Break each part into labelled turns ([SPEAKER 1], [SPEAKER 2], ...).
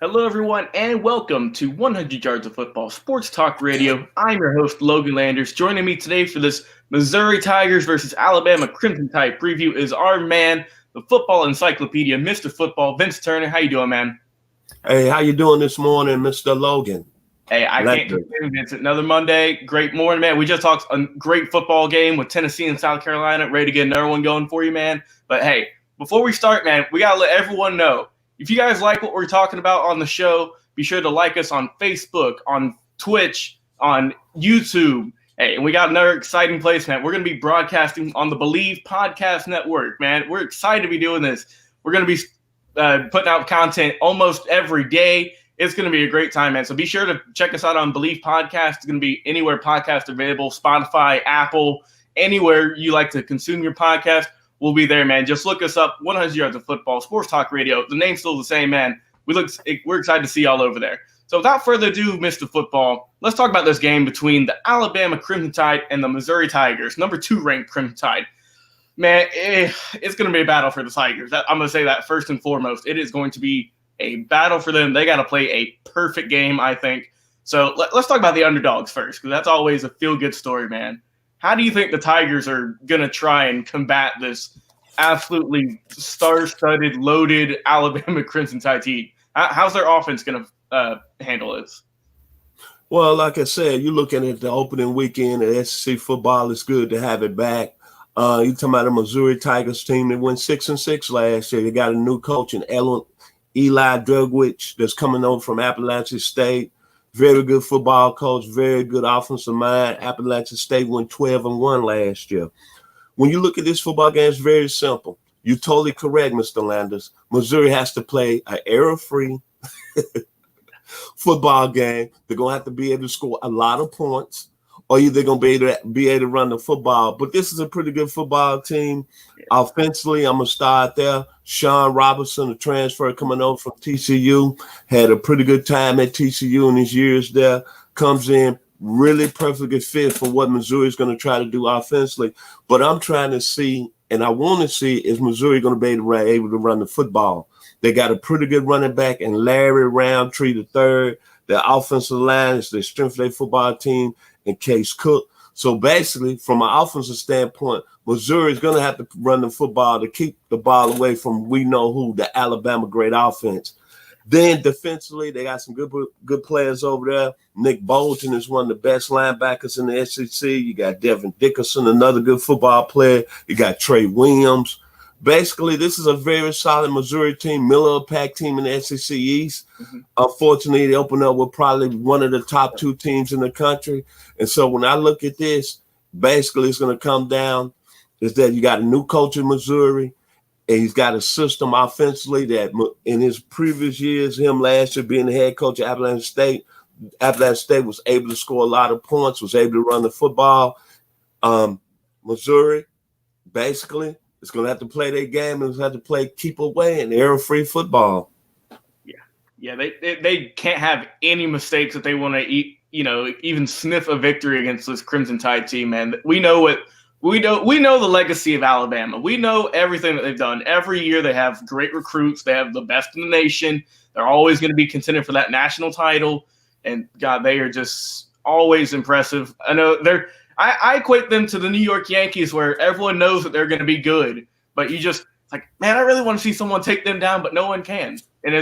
[SPEAKER 1] Hello, everyone, and welcome to 100 Yards of Football Sports Talk Radio. I'm your host, Logan Landers. Joining me today for this Missouri Tigers versus Alabama Crimson Tide preview is our man, the football encyclopedia, Mr. Football, Vince Turner. How you doing, man?
[SPEAKER 2] Hey, how you doing this morning, Mr. Logan?
[SPEAKER 1] Hey, I can't
[SPEAKER 2] Landers.
[SPEAKER 1] complain, Vince. Another Monday, great morning, man. We just talked a great football game with Tennessee and South Carolina. Ready to get another one going for you, man. But hey, before we start, man, we got to let everyone know. If you guys like what we're talking about on the show, be sure to like us on Facebook, on Twitch, on YouTube. Hey, and we got another exciting place, man. We're going to be broadcasting on the Believe Podcast Network, man. We're excited to be doing this. We're going to be putting out content almost every day. It's going to be a great time, man. So be sure to check us out on Believe Podcast. It's going to be anywhere podcast available, Spotify, Apple, anywhere you like to consume your podcast. We'll be there, man. Just look us up, 100 Yards of Football, Sports Talk Radio. The name's still the same, man. We're excited to see y'all over there. So without further ado, Mr. Football, let's talk about this game between the Alabama Crimson Tide and the Missouri Tigers, number 2 ranked Crimson Tide. Man, it's going to be a battle for the Tigers. I'm going to say that first and foremost. It is going to be a battle for them. They got to play a perfect game, I think. So let's talk about the underdogs first, because that's always a feel-good story, man. How do you think the Tigers are going to try and combat this absolutely star-studded, loaded Alabama Crimson Tide team? How's their offense going to handle this?
[SPEAKER 2] Well, like I said, you're looking at the opening weekend of SEC football. It's good to have it back. You're talking about the Missouri Tigers team that went 6-6 last year. They got a new coach in Eli Dulcich that's coming over from Appalachian State. Very good football coach, very good offensive mind. Appalachian State went 12-1 last year. When you look at this football game, it's very simple. You're totally correct, Mr. Landers. Missouri has to play an error-free football game. They're going to have to be able to score a lot of points, or they're going to be able to run the football. But this is a pretty good football team. Offensively, I'm going to start there. Sean Robinson, a transfer coming over from TCU, had a pretty good time at TCU in his years there. Comes in really perfectly fit for what Missouri is going to try to do offensively. But I'm trying to see, and I want to see, is Missouri going to be able to run the football? They got a pretty good running back in Larry Roundtree III. Their offensive line is the strength of their football team, and Case Cook. So basically, from an offensive standpoint, Missouri is going to have to run the football to keep the ball away from we know who, the Alabama great offense. Then defensively, they got some good players over there. Nick Bolton is one of the best linebackers in the SEC. You got Devin Dickerson, another good football player. You got Trey Williams. Basically, this is a very solid Missouri team, Miller-Pack team in the SEC East. Mm-hmm. Unfortunately, they open up with probably one of the top 2 teams in the country. And so when I look at this, basically it's going to come down is that you got a new coach in Missouri, and he's got a system offensively that in his previous years, him last year being the head coach at Appalachian State was able to score a lot of points, was able to run the football. Missouri, basically, it's going to have to play their game and have to play keep away and error-free football.
[SPEAKER 1] Yeah, they can't have any mistakes that they want to even sniff a victory against this Crimson Tide team, man. We know the legacy of Alabama. We know everything that they've done. Every year they have great recruits. They have the best in the nation. They're always going to be contending for that national title. And God, they are just always impressive. I know I equate them to the New York Yankees, where everyone knows that they're going to be good, but you just like, man, I really want to see someone take them down, but no one can. And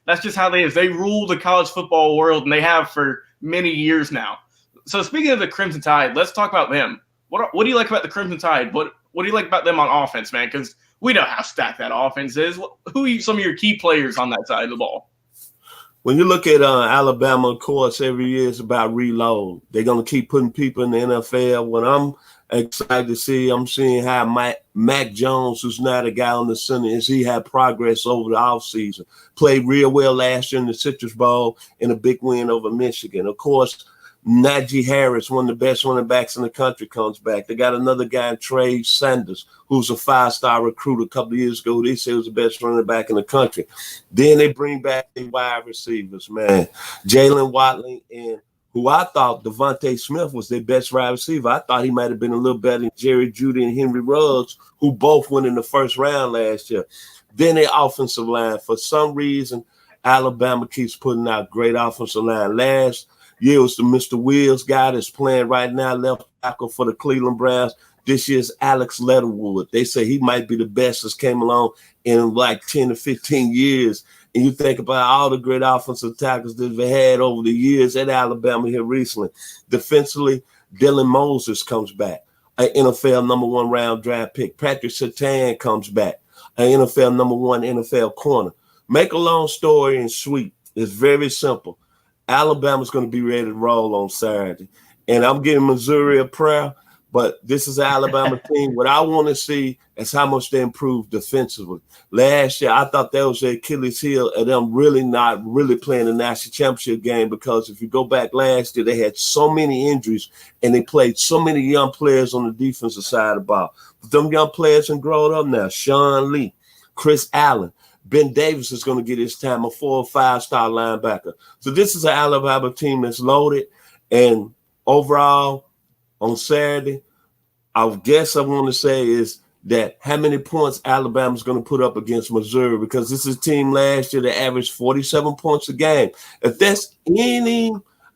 [SPEAKER 1] that's just how they is. They rule the college football world, and they have for many years now. So speaking of the Crimson Tide, let's talk about them. What do you like about the Crimson Tide? What do you like about them on offense, man? Because we know how stacked that offense is. Who are some of your key players on that side of the ball?
[SPEAKER 2] When you look at Alabama, of course, every year it's about reload. They're going to keep putting people in the NFL. What I'm excited to see, I'm seeing how Mac Jones, who's now the guy on the center, is he had progress over the offseason. Played real well last year in the Citrus Bowl in a big win over Michigan. Of course, Najee Harris, one of the best running backs in the country, comes back. They got another guy, Trey Sanders, who's a 5-star recruit a couple of years ago, who they said was the best running back in the country. Then they bring back the wide receivers, man. Jalen Watley, and who I thought Devontae Smith was their best wide receiver. I thought he might have been a little better than Jerry Jeudy and Henry Ruggs, who both went in the first round last year. Then their offensive line, for some reason, Alabama keeps putting out great offensive line. Last year was the Mr. Wills guy that's playing right now, left tackle for the Cleveland Browns. This year's Alex Leatherwood. They say he might be the best that's came along in like 10 to 15 years. And you think about all the great offensive tackles that we've had over the years at Alabama here recently. Defensively, Dylan Moses comes back, an NFL number 1 round draft pick. Patrick Surtain comes back, an NFL number 1 NFL corner. Make a long story and sweet. It's very simple. Alabama's going to be ready to roll on Saturday. And I'm giving Missouri a prayer, but this is an Alabama team. What I want to see is how much they improve defensively. Last year, I thought that was the Achilles heel of them really not really playing the national championship game, because if you go back last year, they had so many injuries and they played so many young players on the defensive side of the ball. But them young players have grown up now. Sean Lee, Chris Allen, Ben Davis is going to get his time, a 4- or 5-star linebacker. So this is an Alabama team that's loaded. And overall, on Saturday, I guess I want to say is that how many points Alabama's going to put up against Missouri, because this is a team last year that averaged 47 points a game. If there's any,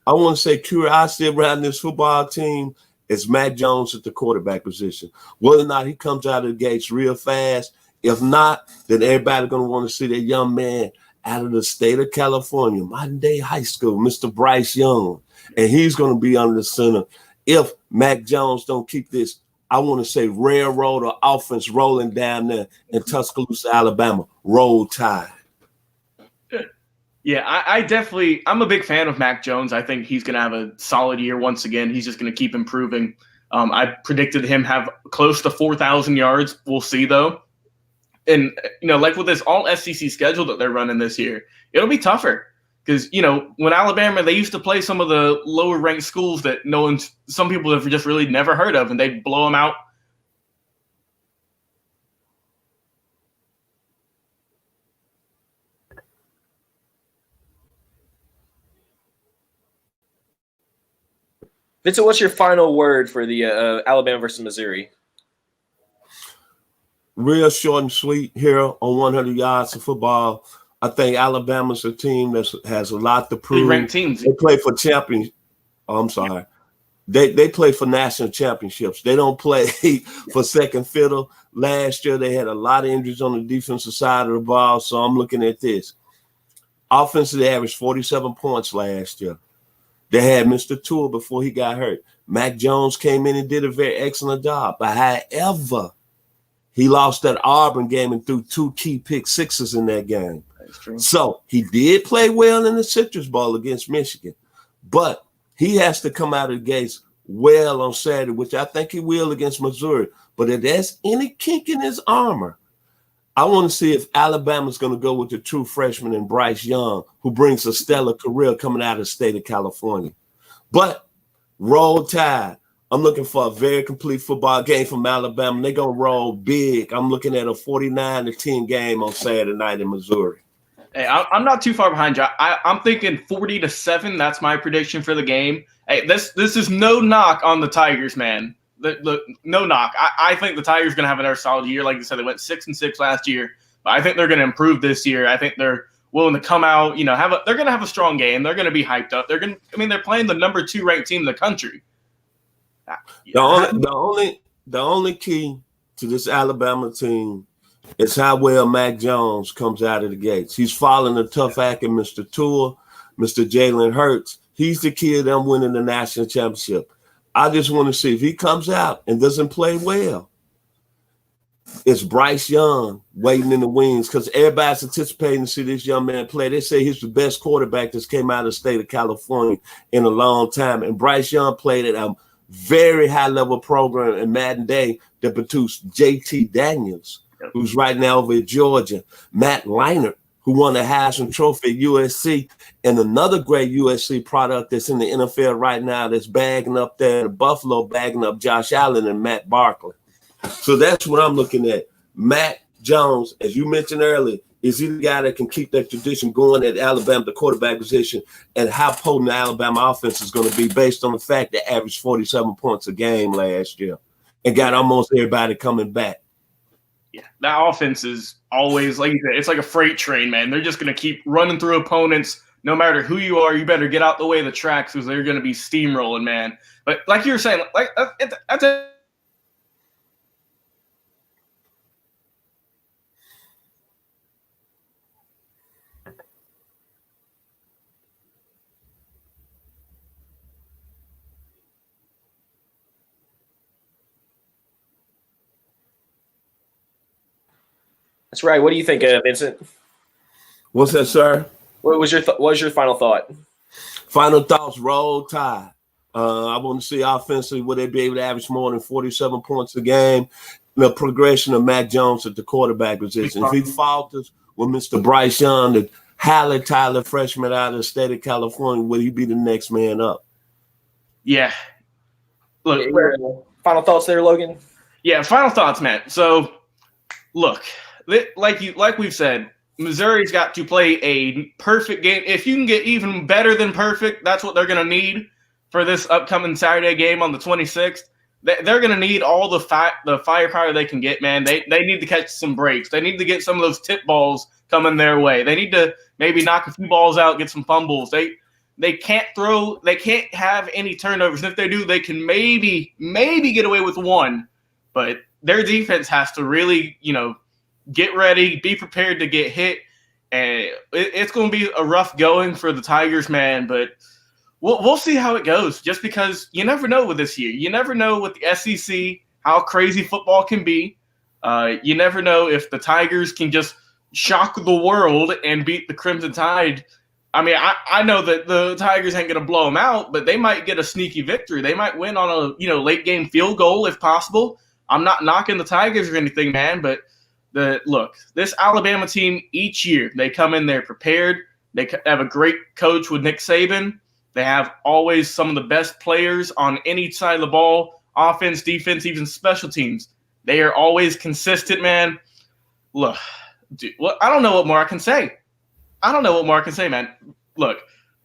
[SPEAKER 2] I want to say, curiosity around this football team, it's Mac Jones at the quarterback position. Whether or not he comes out of the gates real fast. If not, then everybody's going to want to see that young man out of the state of California, modern day high school, Mr. Bryce Young. And he's going to be under the center. If Mac Jones don't keep this, I want to say, railroad or offense rolling down there in Tuscaloosa, Alabama, roll tide.
[SPEAKER 1] Yeah, I'm a big fan of Mac Jones. I think he's going to have a solid year once again. He's just going to keep improving. I predicted him have close to 4,000 yards. We'll see, though. And, like with this all SEC schedule that they're running this year, it'll be tougher. Because, when Alabama, they used to play some of the lower ranked schools that some people have just really never heard of, and they'd blow them out.
[SPEAKER 3] Vincent, what's your final word for the Alabama versus Missouri?
[SPEAKER 2] Real short and sweet here on 100 Yards of Football. I think Alabama's a team that has a lot to prove.
[SPEAKER 1] Ranked teams.
[SPEAKER 2] They play for champions. Oh, I'm sorry. They play for national championships. They don't play for second fiddle. Last year, they had a lot of injuries on the defensive side of the ball, so I'm looking at this. Offensively, they averaged 47 points last year. They had Mr. Tua before he got hurt. Mac Jones came in and did a very excellent job. But however, he lost that Auburn game and threw 2 key pick sixes in that game. So he did play well in the Citrus Bowl against Michigan, but he has to come out of the gates well on Saturday, which I think he will against Missouri. But if there's any kink in his armor, I want to see if Alabama's going to go with the true freshman and Bryce Young, who brings a stellar career coming out of the state of California. But roll tide. I'm looking for a very complete football game from Alabama. They're going to roll big. I'm looking at a 49-10 game on Saturday night in Missouri.
[SPEAKER 1] Hey, I'm not too far behind you. I'm thinking 40-7. That's my prediction for the game. Hey, this is no knock on the Tigers, man. No knock. I think the Tigers are going to have another solid year. Like you said, they went 6-6 last year. But I think they're going to improve this year. I think they're willing to come out, they're going to have a strong game. They're going to be hyped up. They're playing the number 2 ranked team in the country.
[SPEAKER 2] The only key to this Alabama team is how well Mac Jones comes out of the gates. He's following a tough act in Mr. Tua, Mr. Jalen Hurts. He's the key to them winning the national championship. I just want to see if he comes out and doesn't play well. It's Bryce Young waiting in the wings, because everybody's anticipating to see this young man play. They say he's the best quarterback that's came out of the state of California in a long time. And Bryce Young played at a very high-level program in Madden Day that produced J.T. Daniels, who's right now over at Georgia, Matt Leinart, who won the Heisman Trophy at USC, and another great USC product that's in the NFL right now that's bagging up there in Buffalo, bagging up Josh Allen and Matt Barkley. So that's what I'm looking at. Mac Jones, as you mentioned earlier, is he the guy that can keep that tradition going at Alabama, the quarterback position, and how potent the Alabama offense is going to be based on the fact that averaged 47 points a game last year and got almost everybody coming back.
[SPEAKER 1] Yeah, that offense is always, like you said, it's like a freight train, man. They're just going to keep running through opponents. No matter who you are, you better get out the way of the tracks because they're going to be steamrolling, man. But like you were saying, like that's a
[SPEAKER 3] That's right. What do you think, Vincent?
[SPEAKER 2] What's that, sir?
[SPEAKER 3] What was your final thought?
[SPEAKER 2] Final thoughts, Roll Tide. I want to see offensively, will they be able to average more than 47 points a game? The progression of Mac Jones at the quarterback position. If he falters with Mr. Bryce Young, the highly talented freshman out of the state of California, will he be the next man up?
[SPEAKER 1] Yeah. Look,
[SPEAKER 3] Final thoughts there, Logan?
[SPEAKER 1] Yeah, final thoughts, man. So, look, like we've said, Missouri's got to play a perfect game. If you can get even better than perfect, that's what they're going to need for this upcoming Saturday game on the 26th. They're going to need all the firepower they can get, man. They need to catch some breaks. They need to get some of those tip balls coming their way. They need to maybe knock a few balls out, get some fumbles. They can't throw. They can't have any turnovers. And if they do, they can maybe get away with one. But their defense has to really, get ready, be prepared to get hit. And it's going to be a rough going for the Tigers, man. But we'll see how it goes, just because you never know with this year. You never know with the SEC how crazy football can be. You never know if the Tigers can just shock the world and beat the Crimson Tide. I mean, I know that the Tigers ain't going to blow them out, but they might get a sneaky victory. They might win on a late game field goal if possible. I'm not knocking the Tigers or anything, man, but this Alabama team each year, they come in there prepared. They have a great coach with Nick Saban. They have always some of the best players on any side of the ball, offense, defense, even special teams. They are always consistent, man. Look, dude, I don't know what more I can say. Man. Look,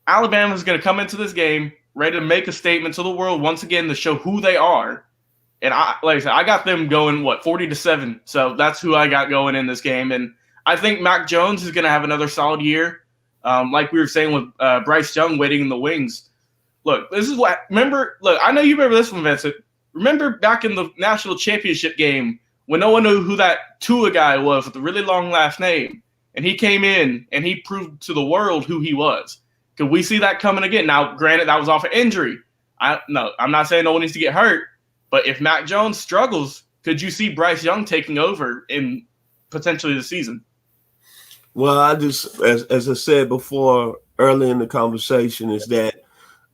[SPEAKER 1] Alabama's going to come into this game ready to make a statement to the world once again to show who they are. And like I said, I got them going, 40-7. So that's who I got going in this game. And I think Mac Jones is going to have another solid year. Like we were saying with Bryce Young waiting in the wings. Look, this is what – I know you remember this one, Vincent. Remember back in the national championship game when no one knew who that Tua guy was with the really long last name, and he came in and he proved to the world who he was. Could we see that coming again? Now, granted, that was off of injury. I'm not saying no one needs to get hurt, but if Mac Jones struggles, could you see Bryce Young taking over in potentially the season?
[SPEAKER 2] Well, I just, as I said before, early in the conversation, is that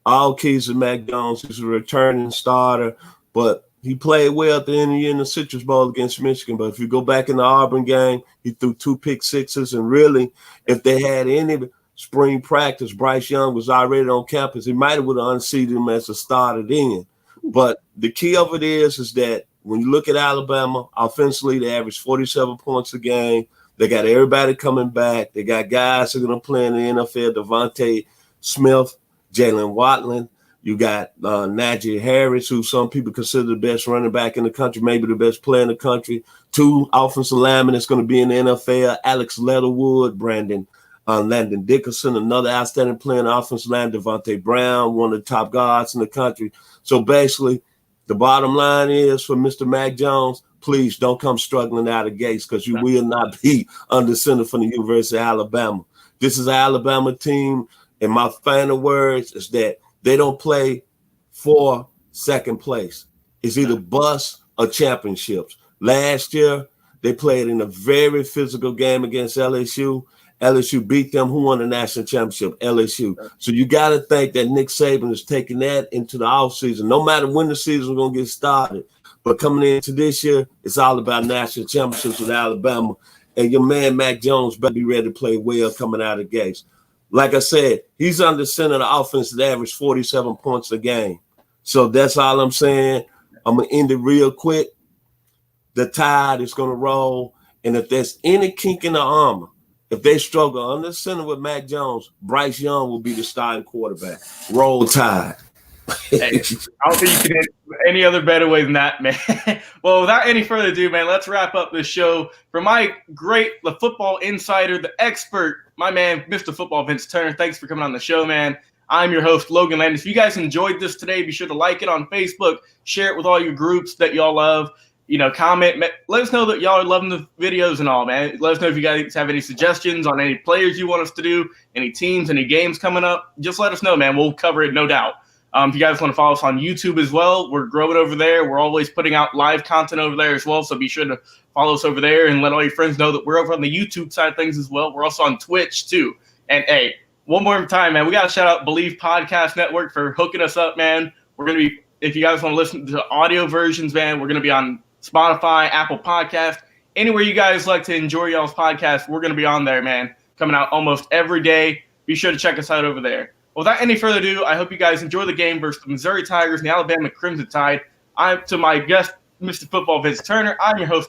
[SPEAKER 2] all keys to Mac Jones is a returning starter, but he played well at the end of the year in the Citrus Bowl against Michigan. But if you go back in the Auburn game, he threw 2 pick sixes, and really, if they had any spring practice, Bryce Young was already on campus. He might have would have unseated him as a starter then. But the key of it is that when you look at Alabama, offensively, they average 47 points a game. They got everybody coming back. They got guys who are going to play in the NFL, Devontae Smith, Jalen Watling. You got Najee Harris, who some people consider the best running back in the country, maybe the best player in the country. 2 offensive linemen that's going to be in the NFL, Alex Leatherwood, Landon Dickerson, another outstanding player in the offensive line, Devontae Brown, one of the top guards in the country. So basically, the bottom line is for Mr. Mac Jones, please don't come struggling out of gates because you will not be under center from the University of Alabama. This is an Alabama team, and my final words is that they don't play for second place. It's either bust or championships. Last year, they played in a very physical game against LSU. LSU beat them. Who won the national championship? LSU. So you got to think that Nick Saban is taking that into the offseason, no matter when the season is going to get started. But coming into this year, it's all about national championships with Alabama. And your man, Mac Jones, better be ready to play well coming out of the gates. Like I said, he's under center of the offense that average 47 points a game. So that's all I'm saying. I'm going to end it real quick. The Tide is going to roll. And if there's any kink in the armor, if they struggle under center with Mac Jones, Bryce Young will be the starting quarterback. Roll Tide.
[SPEAKER 1] Hey, I don't think you can hit any other better way than that, man. Well, without any further ado, man, let's wrap up this show. For the football insider, the expert, my man, Mr. Football Vince Turner, thanks for coming on the show, man. I'm your host, Logan Landis. If you guys enjoyed this today, be sure to like it on Facebook, share it with all your groups that y'all love. Comment. Let us know that y'all are loving the videos and all, man. Let us know if you guys have any suggestions on any players you want us to do, any teams, any games coming up. Just let us know, man. We'll cover it, no doubt. If you guys want to follow us on YouTube as well, we're growing over there. We're always putting out live content over there as well, so be sure to follow us over there and let all your friends know that we're over on the YouTube side of things as well. We're also on Twitch, too. And, hey, one more time, man, we got to shout out Believe Podcast Network for hooking us up, man. We're going to be, if you guys want to listen to audio versions, man, we're going to be on Spotify, Apple Podcast, anywhere you guys like to enjoy y'all's podcast, we're going to be on there, man, coming out almost every day. Be sure to check us out over there. Without any further ado, I hope you guys enjoy the game versus the Missouri Tigers and the Alabama Crimson Tide. To my guest, Mr. Football Vince Turner. I'm your host,